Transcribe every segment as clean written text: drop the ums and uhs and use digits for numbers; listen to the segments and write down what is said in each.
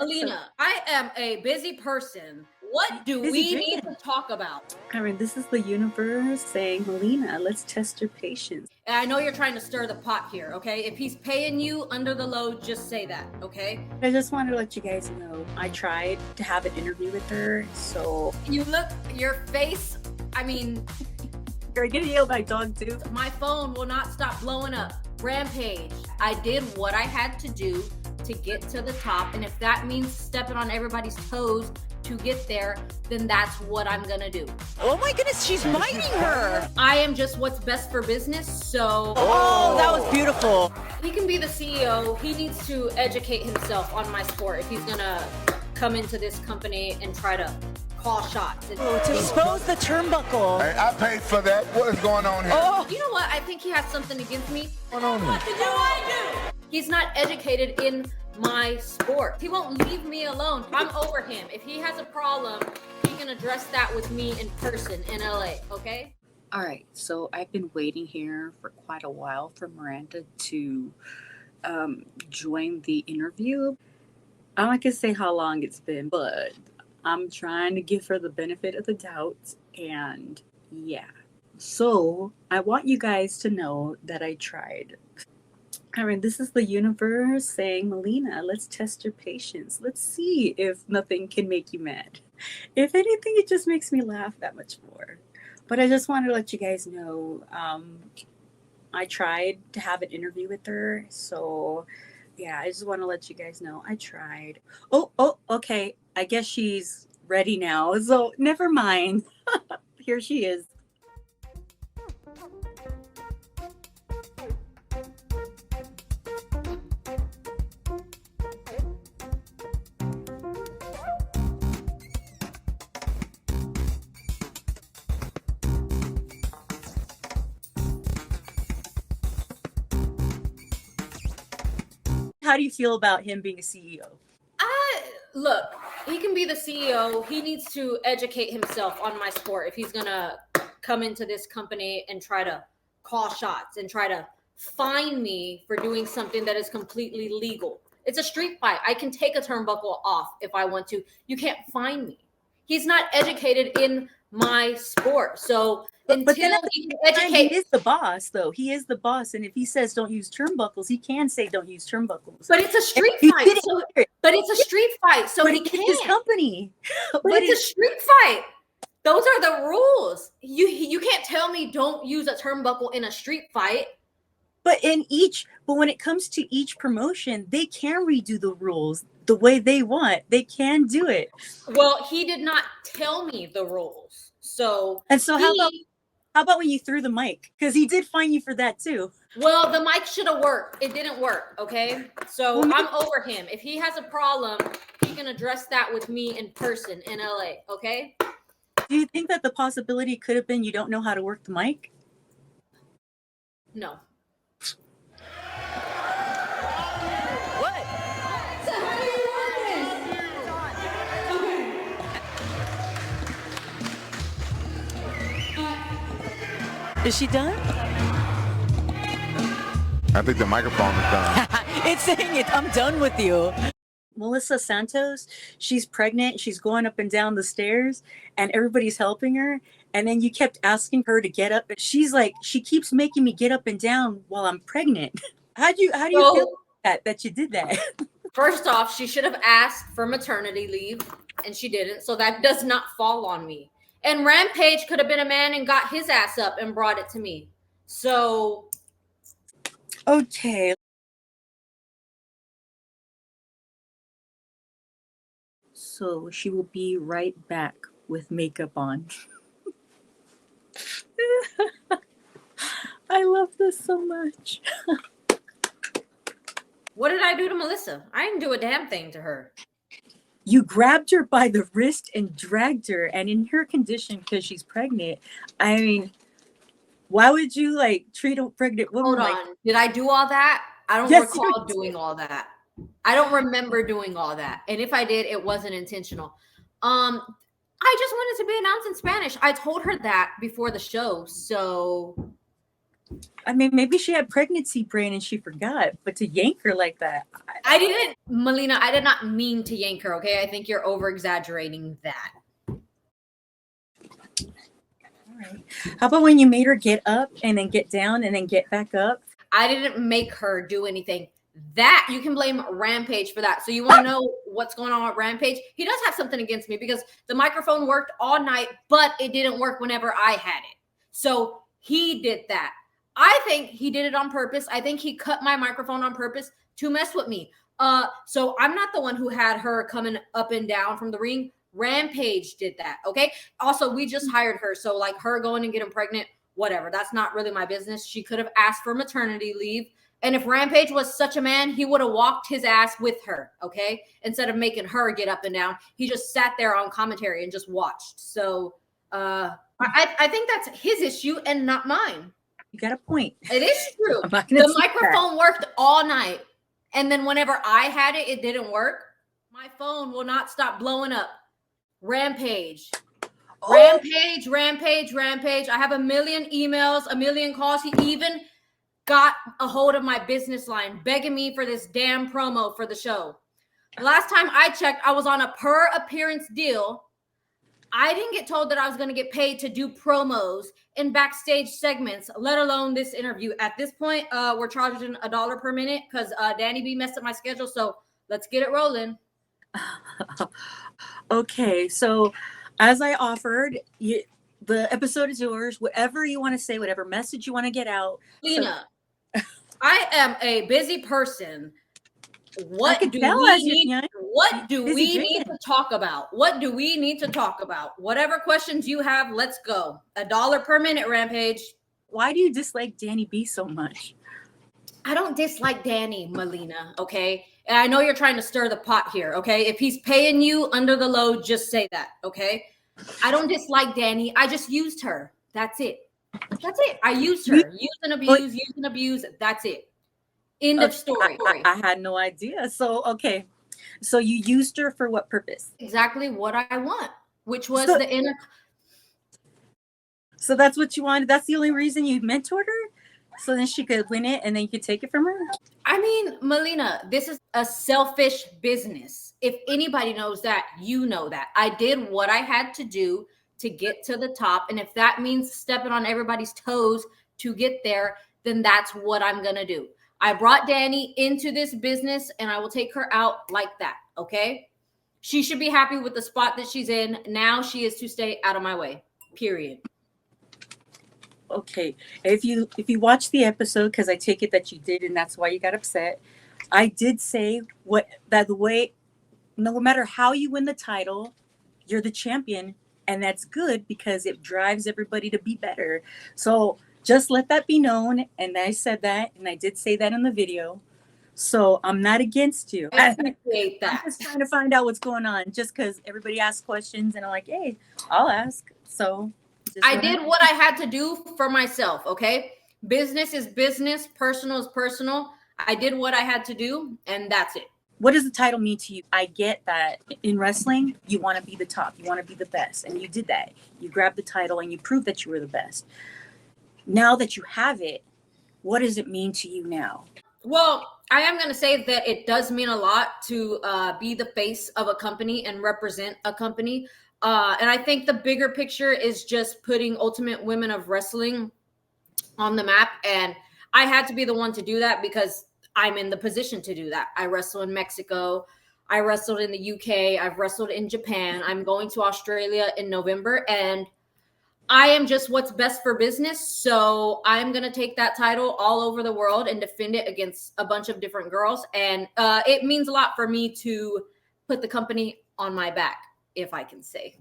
Alina, I am a busy person. What do Busy we drinking. need to talk about? I mean, this is the universe saying, Melina, let's test your patience. And I know you're trying to stir the pot here, okay? If he's paying you under the load, just say that, okay? I just wanted to let you guys know I tried to have an interview with her, so You look, your face, I mean, you're gonna yell at my dog too. my phone will not stop blowing up. Rampage. I did what I had to do to get to the top, and if that means stepping on everybody's toes to get there, then that's what I'm gonna do. Oh my goodness, she's biting her. I am just what's best for business, so... Oh, that was beautiful. He can be the CEO. He needs to educate himself on my sport if he's gonna come into this company and try to call shots. Oh, to expose the turnbuckle. Hey, I paid for that. What is going on here? Oh, You know what? I think he has something against me. What's going on here? What do I do? He's not educated in my sport. He won't leave me alone. I'm over him. If he has a problem, he can address that with me in person in LA, okay? All right, so I've been waiting here for quite a while for Miranda to join the interview. I'm not gonna say how long it's been, but I'm trying to give her the benefit of the doubt, and yeah. So I want you guys to know that I tried. I mean, this is the universe saying, Melina, let's test your patience. Let's see if nothing can make you mad. If anything, it just makes me laugh that much more. But I just wanted to let you guys know I tried to have an interview with her. So, yeah, I just want to let you guys know I tried. Oh, okay. I guess she's ready now. So, never mind. Here she is. How do you feel about him being a CEO? Look, he can be the CEO. He needs to educate himself on my sport if he's gonna come into this company and try to call shots and try to fine me for doing something that is completely legal. It's a street fight. I can take a turnbuckle off if I want to. You can't fine me. He's not educated in my sport. So until he can educate... He is the boss, though. He is the boss. And if he says don't use turnbuckles, he can say don't use turnbuckles. But it's a street fight. But it's a street fight, so he can't. His company. But it's a street fight. Those are the rules. You can't tell me don't use a turnbuckle in a street fight. But when it comes to each promotion, they can redo the rules the way they want. They can do it. Well, he did not tell me the rules. So how about when you threw the mic? Because he did fine you for that too. Well, the mic should have worked. It didn't work, okay? So I'm over him. If he has a problem, he can address that with me in person in LA, okay? Do you think that the possibility could have been you don't know how to work the mic? No. what? So how do you work this? Okay. Is she done? I think the microphone is done. It's saying it. I'm done with you. Melissa Santos, she's pregnant. She's going up and down the stairs and everybody's helping her. And then you kept asking her to get up. She's like, she keeps making me get up and down while I'm pregnant. How do you feel that you did that? First off, she should have asked for maternity leave, and she didn't. So that does not fall on me. And Rampage could have been a man and got his ass up and brought it to me. So... Okay. So she will be right back with makeup on. I love this so much. What did I do to Melissa? I didn't do a damn thing to her. You grabbed her by the wrist and dragged her, and in her condition, because she's pregnant, I mean, why would you treat a pregnant woman? Hold on. Did I do all that? I don't recall doing all that. I don't remember doing all that. And if I did, it wasn't intentional. I just wanted to be announced in Spanish. I told her that before the show. So I mean, maybe she had pregnancy brain and she forgot, but to yank her like that. I didn't, Melina, I did not mean to yank her, okay? I think you're over exaggerating that. All right. How about when you made her get up and then get down and then get back up? I didn't make her do anything. That you can blame Rampage for that. So you want to know what's going on with Rampage? He does have something against me because the microphone worked all night, but it didn't work whenever I had it. So he did that. I think he did it on purpose. I think he cut my microphone on purpose to mess with me. So I'm not the one who had her coming up and down from the ring. Rampage did that. Okay. Also, we just hired her. So like her going and getting pregnant, whatever. That's not really my business. She could have asked for maternity leave. And if Rampage was such a man, he would have walked his ass with her, okay? Instead of making her get up and down. He just sat there on commentary and just watched. So I think that's his issue and not mine. You got a point. It is true. The microphone worked all night. And then whenever I had it, it didn't work. My phone will not stop blowing up. Rampage. Oh. Rampage. I have a million emails, a million calls. He even got a hold of my business line, begging me for this damn promo for the show. The last time I checked, I was on a per appearance deal. I didn't get told that I was going to get paid to do promos in backstage segments, let alone this interview. At this point, we're charging $1 per minute because Danni Bee messed up my schedule. So let's get it rolling. Okay, so as I offered, the episode is yours. Whatever you want to say, whatever message you want to get out. Lena, I am a busy person. What do we need to talk about? What do we need to talk about? Whatever questions you have, let's go. $1 per minute, Rampage. Why do you dislike Danni Bee so much? I don't dislike Danni, Melina, okay? And I know you're trying to stir the pot here, okay? If he's paying you under the load, just say that, okay? I don't dislike Danni. I just used her. That's it. That's it. I used her. Use and abuse. That's it. End of story. I had no idea. So, okay. So you used her for what purpose? Exactly what I want, which was the inner. So that's what you wanted? That's the only reason you mentored her? So then she could win it and then you could take it from her? I mean, Melina, this is a selfish business. If anybody knows that, you know that. I did what I had to do to get to the top. And if that means stepping on everybody's toes to get there, then that's what I'm going to do. I brought Danni into this business and I will take her out like that. Okay. She should be happy with the spot that she's in. Now she is to stay out of my way, period. Okay. If you watch the episode, because I take it that you did, and that's why you got upset. I did say no matter how you win the title, you're the champion. And that's good because it drives everybody to be better. So just let that be known. And I said that, and I did say that in the video. So I'm not against you. I appreciate that. I'm just trying to find out what's going on just because everybody asks questions and I'm like, hey, I'll ask. So I did what I had to do for myself. Okay. Business is business. Personal is personal. I did what I had to do and that's it. What does the title mean to you? I get that in wrestling, you want to be the top. You want to be the best. And you did that. You grabbed the title and you proved that you were the best. Now that you have it, what does it mean to you now? Well, I am going to say that it does mean a lot to be the face of a company and represent a company. And I think the bigger picture is just putting Ultimate Women of Wrestling on the map. And I had to be the one to do that because I'm in the position to do that. I wrestle in Mexico. I wrestled in the UK. I've wrestled in Japan. I'm going to Australia in November. And I am just what's best for business. So I'm going to take that title all over the world and defend it against a bunch of different girls. And it means a lot for me to put the company on my back, if I can say.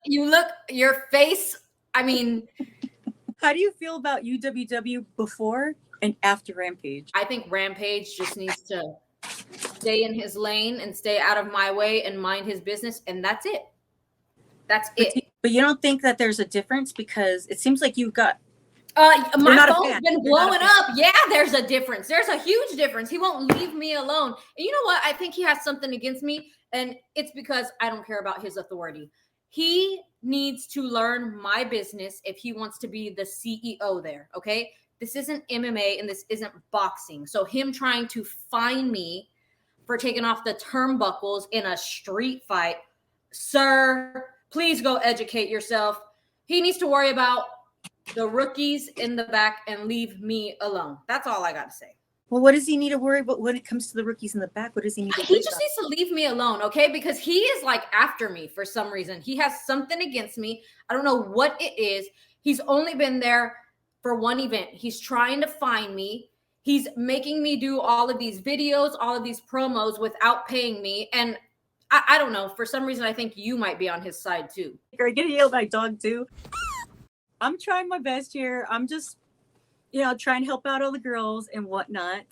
Your face, I mean. How do you feel about UWW before and after Rampage? I think Rampage just needs to stay in his lane and stay out of my way and mind his business. And that's it. That's it. But you don't think that there's a difference because it seems like you've got. My phone's been blowing up. Yeah, there's a difference. There's a huge difference. He won't leave me alone. And you know what? I think he has something against me. And it's because I don't care about his authority. He needs to learn my business if he wants to be the CEO there, okay? This isn't MMA and this isn't boxing. So him trying to fine me for taking off the turnbuckles in a street fight, sir, please go educate yourself. He needs to worry about the rookies in the back and leave me alone. That's all I got to say. Well, what does he need to worry about when it comes to the rookies in the back? What does he need to He worry just about? needs to leave me alone, okay? Because he is like after me for some reason. He has something against me. I don't know what it is. He's only been there for one event. He's trying to find me. He's making me do all of these videos, all of these promos without paying me. And I don't know. For some reason, I think you might be on his side too. Are you gonna yell at my dog too? I'm trying my best here. I'm just, trying to help out all the girls and whatnot.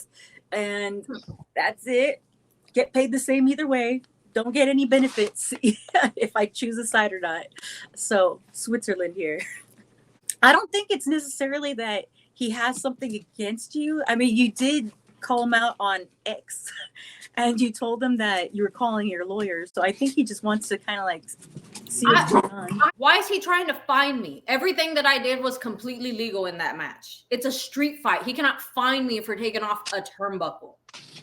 And that's it. Get paid the same either way. Don't get any benefits if I choose a side or not. So Switzerland here. I don't think it's necessarily that he has something against you. I mean, you did call him out on X and you told him that you were calling your lawyer. So I think he just wants to kind of like see what's going on. Why is he trying to find me? Everything that I did was completely legal in that match. It's a street fight. He cannot find me for taking off a turnbuckle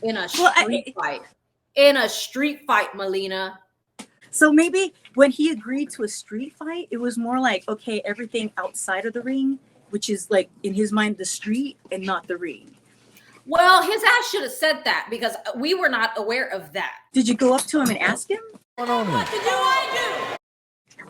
in a street fight. In a street fight, Melina. So maybe when he agreed to a street fight, it was more like, okay, everything outside of the ring, which is like in his mind, the street and not the ring. Well, his ass should have said that because we were not aware of that. Did you go up to him and ask him? What's going on here?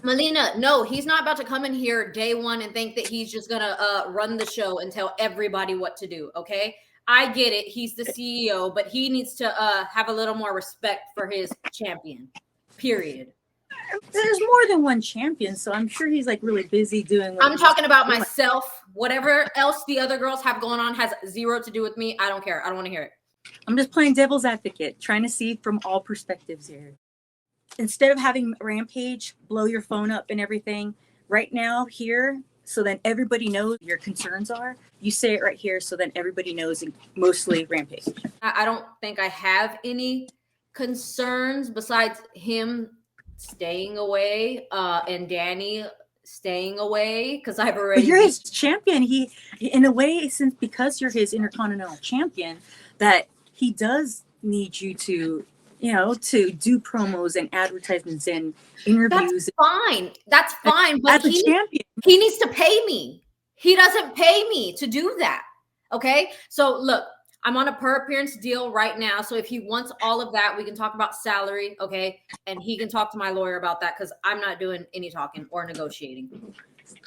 Melina, no, he's not about to come in here day one and think that he's just going to run the show and tell everybody what to do, okay? I get it. He's the CEO, but he needs to have a little more respect for his champion, period. There's more than one champion, so I'm sure he's like really busy doing what I'm talking about myself. Whatever else the other girls have going on has zero to do with me. I don't care. I don't want to hear it. I'm just playing devil's advocate, trying to see from all perspectives here. Instead of having Rampage blow your phone up and everything, right now here, so then everybody knows your concerns are, you say it right here so then everybody knows, mostly Rampage. I don't think I have any concerns besides him staying away and Danny staying away because I've already. But you're his champion. He, in a way, because you're his Intercontinental champion, that he does need you to, to do promos and advertisements and interviews. That's fine. But as a champion, he needs to pay me. He doesn't pay me to do that. Okay. So look, I'm on a per appearance deal right now. So if he wants all of that, we can talk about salary. Okay. And he can talk to my lawyer about that because I'm not doing any talking or negotiating.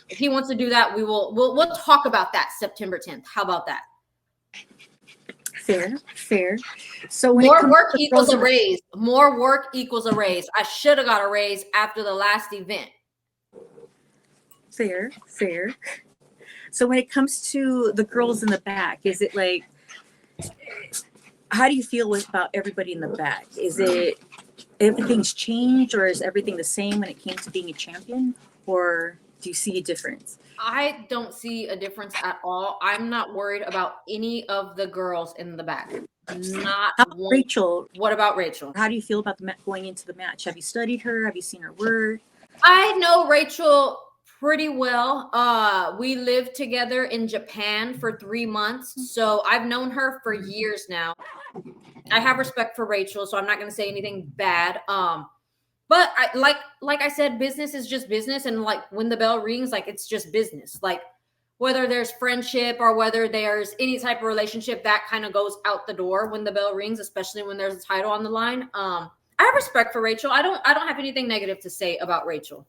If he wants to do that, we'll talk about that September 10th. How about that? Fair. So when more work equals a raise. More work equals a raise. I should have got a raise after the last event. Fair. So when it comes to the girls in the back, is it like, how do you feel about everybody in the back? Is it everything's changed or is everything the same when it came to being a champion? Or do you see a difference? I don't see a difference at all. I'm not worried about any of the girls in the back. Not one. Rachel. What about Rachel? How do you feel about going into the match? Have you studied her? Have you seen her work? I know Rachel pretty well. We lived together in Japan for 3 months. So I've known her for years now. I have respect for Rachel, so I'm not going to say anything bad. But like I said, business is just business. And like when the bell rings, like it's just business. Like whether there's friendship or whether there's any type of relationship, that kind of goes out the door when the bell rings, especially when there's a title on the line. I have respect for Rachel. I don't have anything negative to say about Rachel.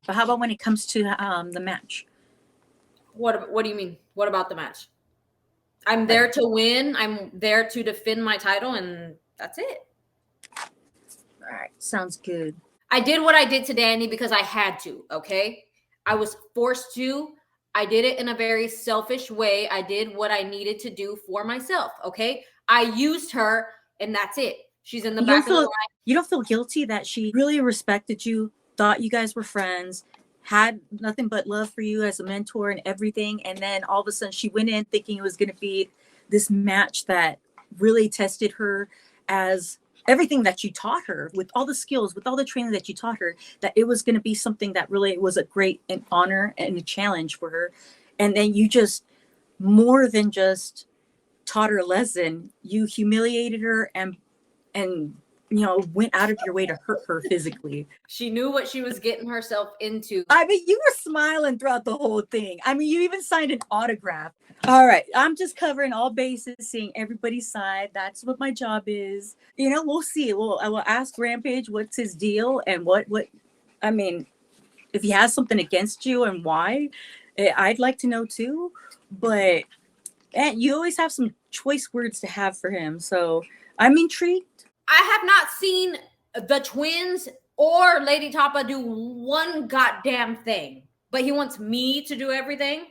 But how about when it comes to the match? What do you mean? What about the match? I'm there to win. I'm there to defend my title, and that's it. All right, sounds good. I did what I did to Danny because I had to, okay? I was forced to. I did it in a very selfish way. I did what I needed to do for myself, okay? I used her, and that's it. She's in the back of the line. You don't feel guilty that she really respected you, thought you guys were friends, had nothing but love for you as a mentor and everything, and then all of a sudden she went in thinking it was going to be this match that really tested her as everything that you taught her, with all the skills, with all the training that you taught her, that it was going to be something that really was a great an honor and a challenge for her. And then you just, more than just taught her a lesson, you humiliated her and went out of your way to hurt her physically. She knew what she was getting herself into. I mean, you were smiling throughout the whole thing. I mean, you even signed an autograph. All right, I'm just covering all bases, seeing everybody's side. That's what my job is. We'll see. I will ask Rampage what's his deal and what I mean, if he has something against you and why. I'd like to know too. But you always have some choice words to have for him. So I'm intrigued. I have not seen the twins or Lady Tapa do one goddamn thing, but he wants me to do everything.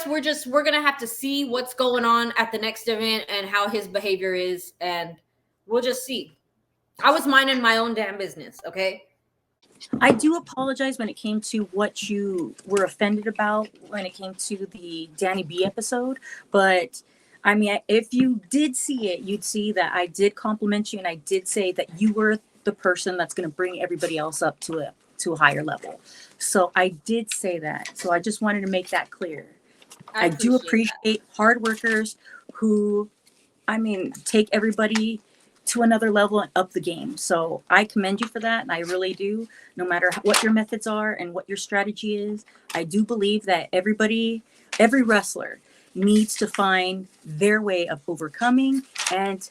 We're going to have to see what's going on at the next event and how his behavior is, and we'll just see. I was minding my own damn business, okay? I do apologize when it came to what you were offended about when it came to the Danni Bee episode, but I mean, if you did see it, you'd see that I did compliment you, and I did say that you were the person that's going to bring everybody else up to a higher level. So I did say that. So I just wanted to make that clear. I do appreciate hard workers who, I mean, take everybody to another level and up the game. So I commend you for that, and I really do. No matter what your methods are and what your strategy is, I do believe that every wrestler needs to find their way of overcoming and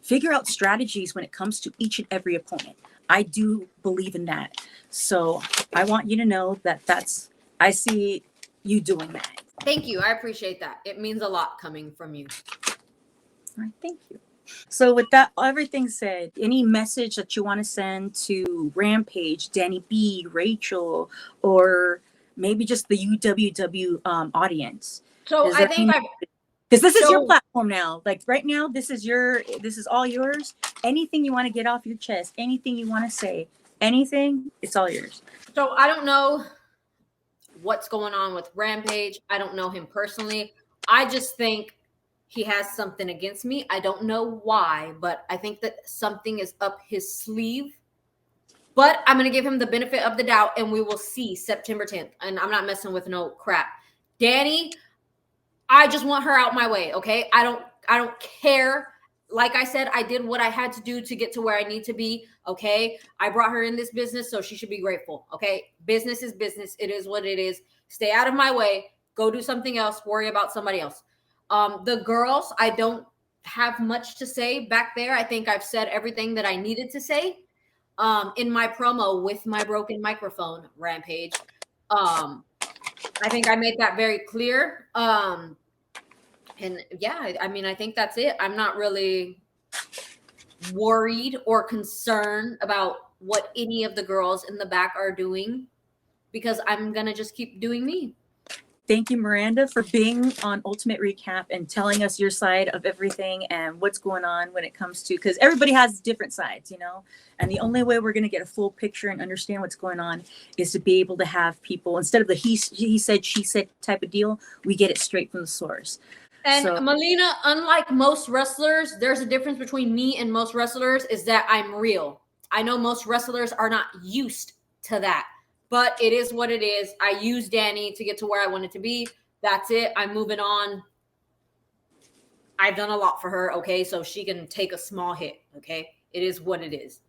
figure out strategies when it comes to each and every opponent. I do believe in that. So I want you to know that I see you doing that. Thank you. I appreciate that. It means a lot coming from you. All right. Thank you. So with that, everything said, any message that you want to send to Rampage, Danni Bee, Rachel, or maybe just the UWW audience? So I think because this is your platform now. Like right now, this is all yours. Anything you want to get off your chest, anything you want to say, anything, it's all yours. So I don't know what's going on with Rampage. I don't know him personally. I just think he has something against me. I don't know why, but I think that something is up his sleeve. But I'm going to give him the benefit of the doubt, and we will see September 10th. And I'm not messing with no crap. Danni, I just want her out my way, okay? I don't care. Like I said, I did what I had to do to get to where I need to be, okay? I brought her in this business, so she should be grateful, okay? Business is business. It is what it is. Stay out of my way. Go do something else. Worry about somebody else. The girls, I don't have much to say back there. I think I've said everything that I needed to say in my promo with my broken microphone, Rampage. I think I made that very clear. And yeah, I mean, I think that's it. I'm not really worried or concerned about what any of the girls in the back are doing because I'm going to just keep doing me. Thank you, Miranda, for being on Ultimate Recap and telling us your side of everything and what's going on when it comes to, because everybody has different sides, and the only way we're going to get a full picture and understand what's going on is to be able to have people, instead of the he said, she said type of deal, we get it straight from the source. And Melina, unlike most wrestlers, there's a difference between me and most wrestlers is that I'm real. I know most wrestlers are not used to that. But it is what it is. I used Danni to get to where I wanted to be. That's it. I'm moving on. I've done a lot for her, okay? So she can take a small hit, okay? It is what it is.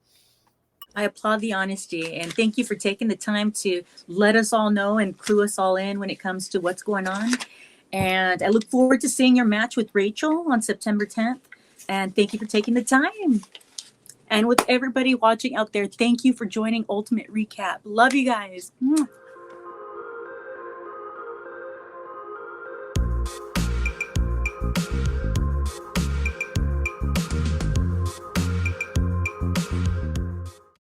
I applaud the honesty, and thank you for taking the time to let us all know and clue us all in when it comes to what's going on. And I look forward to seeing your match with Rachel on September 10th. And thank you for taking the time. And with everybody watching out there, thank you for joining Ultimate Recap. Love you guys.